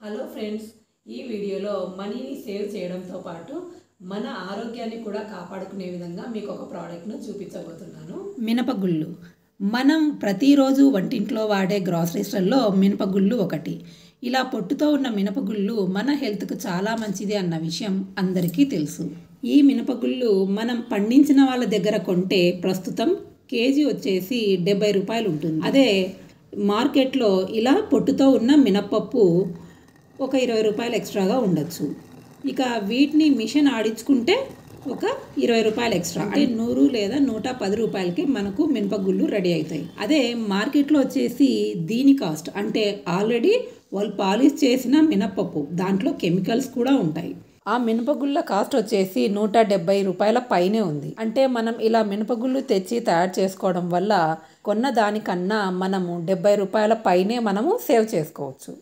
Hello friends, ఈ వీడియోలో మనీని సేవ్ చేయడంతో పాటు మన ఆరోగ్యాన్ని కూడా కాపాడుకునే విధంగా మీకు ఒక ప్రోడక్ట్ను చూపించబోతున్నాను. మినపగుళ్ళు మనం ప్రతిరోజు వంటింట్లో వాడే గ్రాసరీస్లలో మినపగుళ్ళు ఒకటి. ఇలా పొట్టుతో ఉన్న మినపగుళ్ళు మన హెల్త్కు చాలా మంచిది అన్న విషయం అందరికీ తెలుసు. ఈ మినపగుళ్ళు మనం పండించిన వాళ్ళ దగ్గర కొంటే ప్రస్తుతం కేజీ వచ్చేసి 70 రూపాయలు ఉంటుంది. అదే మార్కెట్లో ఇలా పొట్టుతో ఉన్న మినపప్పు ఒక 20 రూపాయలు ఎక్స్ట్రాగా ఉండొచ్చు. ఇక వీటిని మిషన్ ఆడించుకుంటే ఒక 20 రూపాయలు ఎక్స్ట్రా, అంటే 100 లేదా 110 రూపాయలకి మనకు మినపగుళ్ళు రెడీ అవుతాయి. అదే మార్కెట్లో వచ్చేసి దీని కాస్ట్, అంటే ఆల్రెడీ వాళ్ళు పాలిష్ చేసిన మినపప్పు, దాంట్లో కెమికల్స్ కూడా ఉంటాయి. ఆ మినపగుళ్ళ కాస్ట్ వచ్చేసి 170 రూపాయల పైనే ఉంది. అంటే మనం ఇలా మినపగుళ్ళు తెచ్చి తయారు చేసుకోవడం వల్ల కొన్న దానికన్నా మనము 70 రూపాయల పైనే మనము సేవ్ చేసుకోవచ్చు.